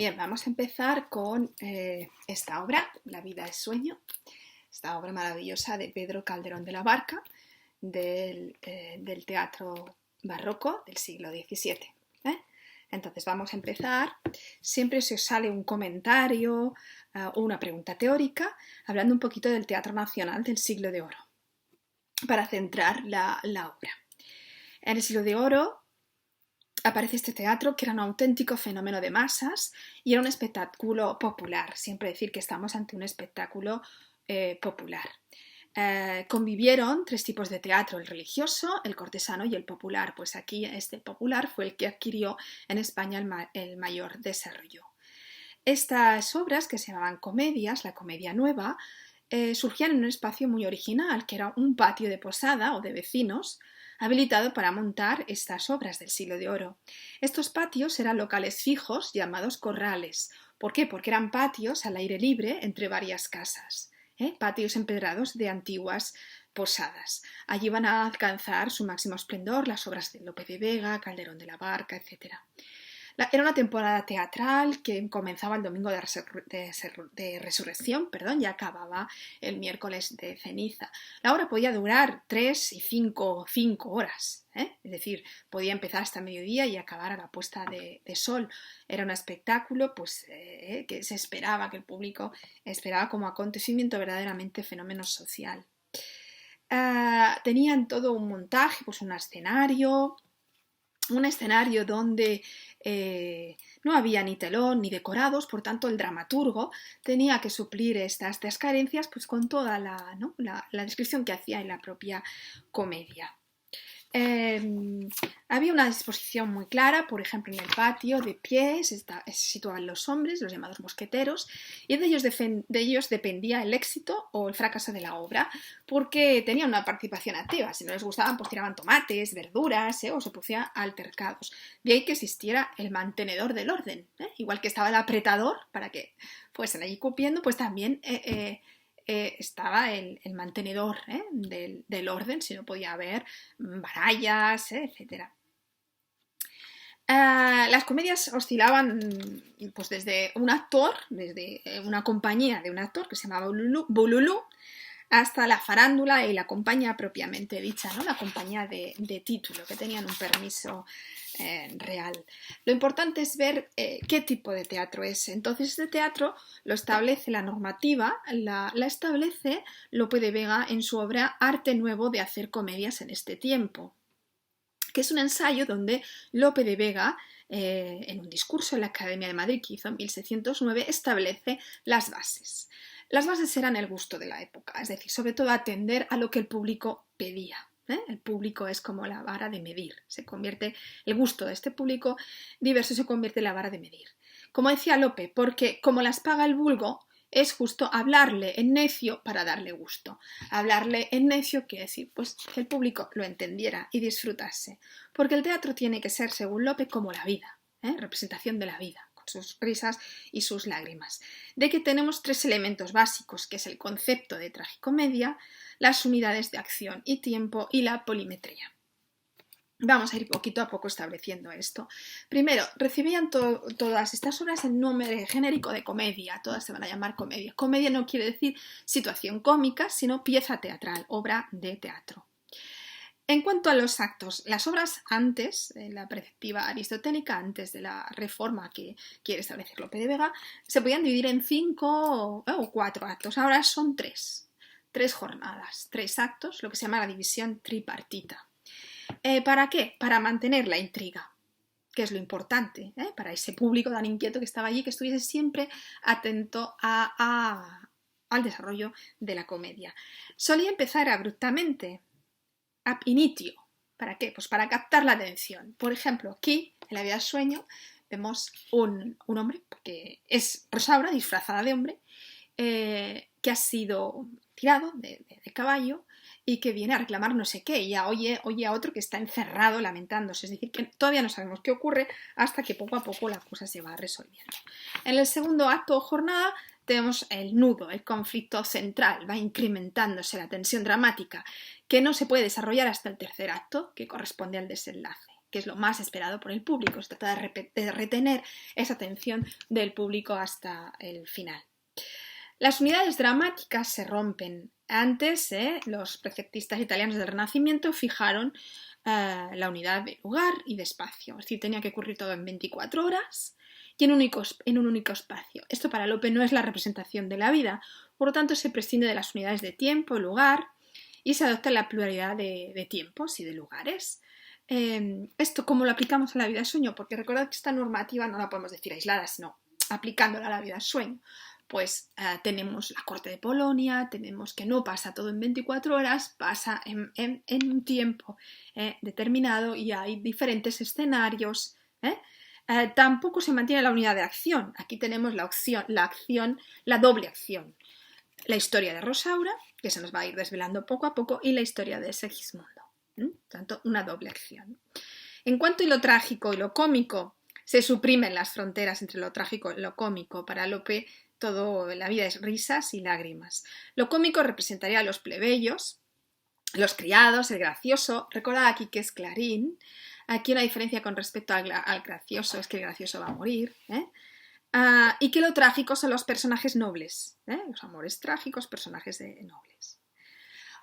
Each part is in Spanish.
Bien, vamos a empezar con esta obra, La vida es sueño, esta obra maravillosa de Pedro Calderón de la Barca, del teatro barroco del siglo XVII. Entonces vamos a empezar, siempre se os sale un comentario o una pregunta teórica, hablando un poquito del Teatro Nacional del Siglo de Oro, para centrar la obra. En el Siglo de Oro aparece este teatro que era un auténtico fenómeno de masas y era un espectáculo popular, siempre decir que estamos ante un espectáculo popular. Convivieron tres tipos de teatro, el religioso, el cortesano y el popular, pues aquí este popular fue el que adquirió en España el mayor desarrollo. Estas obras, que se llamaban comedias, la comedia nueva, surgían en un espacio muy original, que era un patio de posada o de vecinos, habilitado para montar estas obras del Siglo de Oro. Estos patios eran locales fijos llamados corrales. ¿Por qué? Porque eran patios al aire libre entre varias casas, patios empedrados de antiguas posadas. Allí van a alcanzar su máximo esplendor las obras de Lope de Vega, Calderón de la Barca, etc. Era una temporada teatral que comenzaba el domingo de resurrección, y acababa el miércoles de ceniza. La obra podía durar 3 y 5 horas, es decir, podía empezar hasta mediodía y acabar a la puesta de sol. Era un espectáculo que se esperaba, que el público esperaba como acontecimiento verdaderamente fenómeno social. Tenían todo un montaje, pues un escenario donde no había ni telón ni decorados, por tanto el dramaturgo tenía que suplir estas carencias pues con toda la descripción que hacía en la propia comedia. Había una disposición muy clara, por ejemplo en el patio de pie se situaban los hombres, los llamados mosqueteros, y de ellos dependía el éxito o el fracaso de la obra, porque tenían una participación activa. Si no les gustaban, pues tiraban tomates, verduras, o se producían altercados. De ahí que existiera el mantenedor del orden, igual que estaba el apretador para que fuesen allí cupiendo, pues también estaba el mantenedor del orden, si no podía haber barallas, etc. Las comedias oscilaban pues desde un actor, desde una compañía de un actor que se llamaba Bululú, hasta la farándula y la compañía propiamente dicha, ¿no? La compañía de título, que tenían un permiso real. Lo importante es ver qué tipo de teatro es. Entonces este teatro lo establece la normativa, la establece Lope de Vega en su obra Arte Nuevo de hacer comedias en este tiempo, que es un ensayo donde Lope de Vega, en un discurso en la Academia de Madrid que hizo en 1609, establece las bases. Las bases eran el gusto de la época, es decir, sobre todo atender a lo que el público pedía. El público es como la vara de medir, el gusto de este público diverso se convierte en la vara de medir. Como decía Lope, porque como las paga el vulgo, es justo hablarle en necio para darle gusto. Hablarle en necio quiere decir pues, que el público lo entendiera y disfrutase, porque el teatro tiene que ser, según Lope, como la vida, representación de la vida, con sus risas y sus lágrimas. De que tenemos tres elementos básicos, que es el concepto de tragicomedia, las unidades de acción y tiempo y la polimetría. Vamos a ir poquito a poco estableciendo esto. Primero, recibían todas estas obras el nombre genérico de comedia, todas se van a llamar comedia. Comedia no quiere decir situación cómica, sino pieza teatral, obra de teatro. En cuanto a los actos, las obras antes, en la perspectiva aristotélica, antes de la reforma que quiere establecer Lope de Vega, se podían dividir en 5 o 4 actos. Ahora son 3 jornadas, 3 actos, lo que se llama la división tripartita. ¿Para qué? Para mantener la intriga, que es lo importante, para ese público tan inquieto que estaba allí, que estuviese siempre atento al desarrollo de la comedia. Solía empezar abruptamente, ab initio. ¿Para qué? Pues para captar la atención. Por ejemplo, aquí, en La vida es sueño, vemos un hombre que es Rosaura, disfrazada de hombre, que ha sido tirado de caballo y que viene a reclamar no sé qué, y ya oye a otro que está encerrado lamentándose, es decir, que todavía no sabemos qué ocurre hasta que poco a poco la cosa se va resolviendo. En el segundo acto o jornada tenemos el nudo, el conflicto central, va incrementándose la tensión dramática, que no se puede desarrollar hasta el tercer acto, que corresponde al desenlace. que es lo más esperado por el público. Se trata de retener esa atención del público hasta el final. Las unidades dramáticas se rompen. Antes, los preceptistas italianos del Renacimiento fijaron la unidad de lugar y de espacio. Es decir, tenía que ocurrir todo en 24 horas y en un único espacio. Esto para Lope no es la representación de la vida, por lo tanto se prescinde de las unidades de tiempo, lugar, y se adopta la pluralidad de tiempos y de lugares. Esto, ¿cómo lo aplicamos a la vida de sueño? Porque recordad que esta normativa no la podemos decir aislada, sino aplicándola a la vida de sueño. Pues tenemos la corte de Polonia, tenemos que no pasa todo en 24 horas, pasa en un tiempo determinado y hay diferentes escenarios. Tampoco se mantiene la unidad de acción. Aquí tenemos la doble acción. La historia de Rosaura, que se nos va a ir desvelando poco a poco, y la historia de Segismundo. Tanto, una doble acción. En cuanto a lo trágico y lo cómico, se suprimen las fronteras entre lo trágico y lo cómico. Para Lope, todo la vida es risas y lágrimas. Lo cómico representaría a los plebeyos, los criados, el gracioso. Recordad aquí que es Clarín. Aquí una diferencia con respecto al gracioso es que el gracioso va a morir. Y que lo trágico son los personajes nobles. Los amores trágicos, personajes nobles.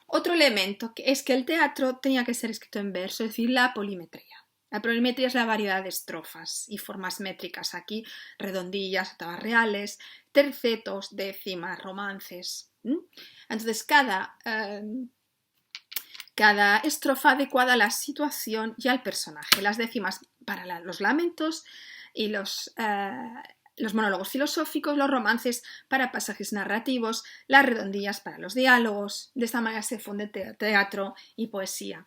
Otro elemento es que el teatro tenía que ser escrito en verso, es decir, la polimetría. La polimetría es la variedad de estrofas y formas métricas. Aquí redondillas, octavas reales, tercetos, décimas, romances. Entonces cada estrofa adecuada a la situación y al personaje. Las décimas para los lamentos y los monólogos filosóficos, los romances para pasajes narrativos, las redondillas para los diálogos. De esta manera se funde teatro y poesía.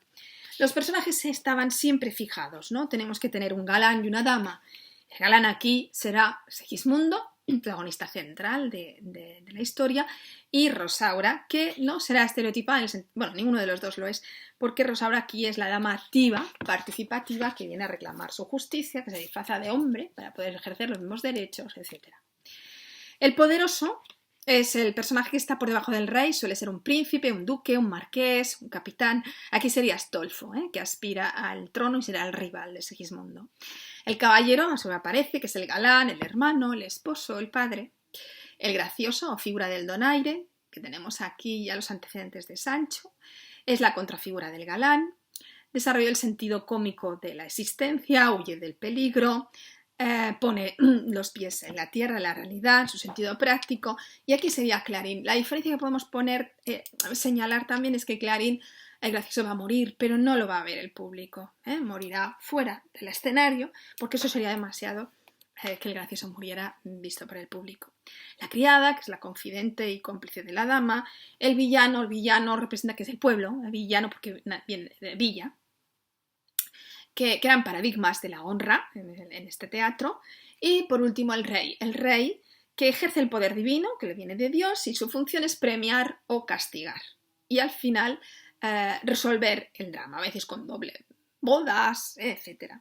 Los personajes estaban siempre fijados, ¿no? Tenemos que tener un galán y una dama. El galán aquí será Segismundo, protagonista central de la historia, y Rosaura, que no será estereotipada, bueno, ninguno de los dos lo es, porque Rosaura aquí es la dama activa, participativa, que viene a reclamar su justicia, que se disfraza de hombre para poder ejercer los mismos derechos, etc. El poderoso es el personaje que está por debajo del rey, suele ser un príncipe, un duque, un marqués, un capitán. Aquí sería Astolfo, que aspira al trono y será el rival de Segismundo. El caballero, a su vez aparece, que es el galán, el hermano, el esposo, el padre. El gracioso, o figura del donaire, que tenemos aquí ya los antecedentes de Sancho, es la contrafigura del galán. Desarrolla el sentido cómico de la existencia, huye del peligro, pone los pies en la tierra, en la realidad, en su sentido práctico, y aquí sería Clarín. La diferencia que podemos señalar también es que Clarín, el gracioso, va a morir, pero no lo va a ver el público, morirá fuera del escenario, porque eso sería demasiado que el gracioso muriera visto por el público. La criada, que es la confidente y cómplice de la dama. El villano representa que es el pueblo, el villano porque viene de villa, que eran paradigmas de la honra en este teatro. Y por último el rey que ejerce el poder divino, que le viene de Dios, y su función es premiar o castigar. Y al final resolver el drama, a veces con doble bodas, etc.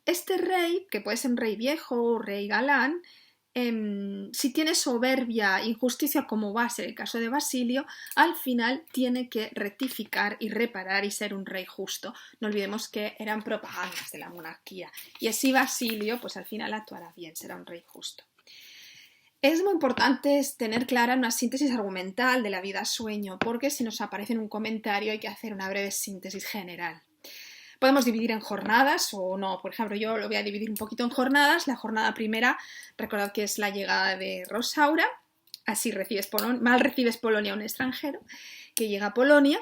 Este rey, que puede ser un rey viejo o rey galán, si tiene soberbia, injusticia, como va a ser el caso de Basilio, al final tiene que rectificar y reparar y ser un rey justo. No olvidemos que eran propagandas de la monarquía. Y así Basilio, pues al final actuará bien, será un rey justo. Es muy importante tener clara una síntesis argumental de la vida sueño, porque si nos aparece en un comentario hay que hacer una breve síntesis general. Podemos dividir en jornadas o no. Por ejemplo, yo lo voy a dividir un poquito en jornadas. La jornada primera, recordad que es la llegada de Rosaura. Así mal recibes Polonia a un extranjero, que llega a Polonia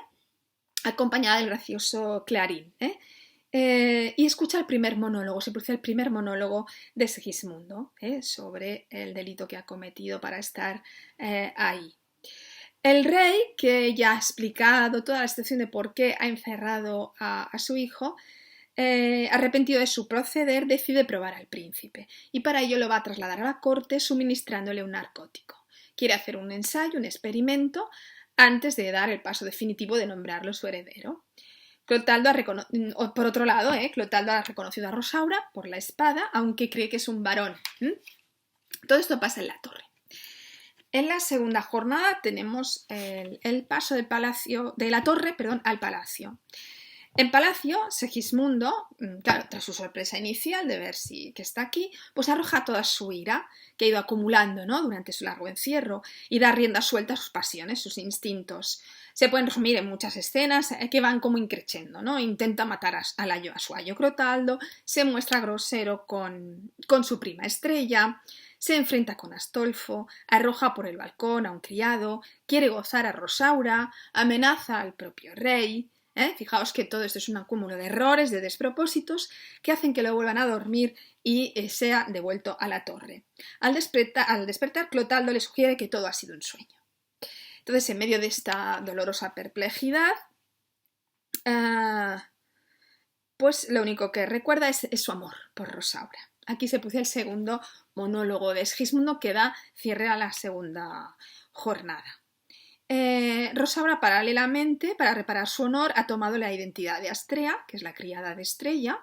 acompañada del gracioso Clarín. Y escucha el primer monólogo, se produce el primer monólogo de Segismundo sobre el delito que ha cometido para estar ahí. El rey, que ya ha explicado toda la situación de por qué ha encerrado a su hijo, arrepentido de su proceder, decide probar al príncipe y para ello lo va a trasladar a la corte suministrándole un narcótico. Quiere hacer un ensayo, un experimento, antes de dar el paso definitivo de nombrarlo su heredero. Por otro lado, Clotaldo ha reconocido a Rosaura por la espada, aunque cree que es un varón. Todo esto pasa en la torre. En la segunda jornada tenemos el paso de la torre al palacio. En palacio, Segismundo, claro, tras su sorpresa inicial de ver que está aquí, pues arroja toda su ira que ha ido acumulando, ¿no?, durante su largo encierro y da rienda suelta a sus pasiones, sus instintos. Se pueden resumir en muchas escenas que van como increciendo, ¿no? Intenta matar a su ayo Clotaldo, se muestra grosero con su prima Estrella, se enfrenta con Astolfo, arroja por el balcón a un criado, quiere gozar a Rosaura, amenaza al propio rey. Fijaos que todo esto es un acúmulo de errores, de despropósitos, que hacen que lo vuelvan a dormir y sea devuelto a la torre. Al despertar, Clotaldo le sugiere que todo ha sido un sueño. Entonces, en medio de esta dolorosa perplejidad, pues lo único que recuerda es su amor por Rosaura. Aquí se produce el segundo monólogo de Segismundo que da cierre a la segunda jornada. Rosaura, paralelamente, para reparar su honor, ha tomado la identidad de Astrea, que es la criada de Estrella,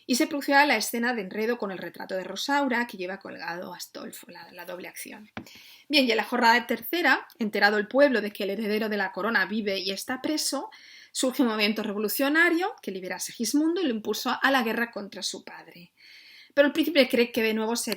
y se producirá la escena de enredo con el retrato de Rosaura que lleva colgado Astolfo, la doble acción. Bien, y en la jornada tercera, enterado el pueblo de que el heredero de la corona vive y está preso, surge un movimiento revolucionario que libera a Segismundo y lo impulsa a la guerra contra su padre. Pero el príncipe cree que de nuevo se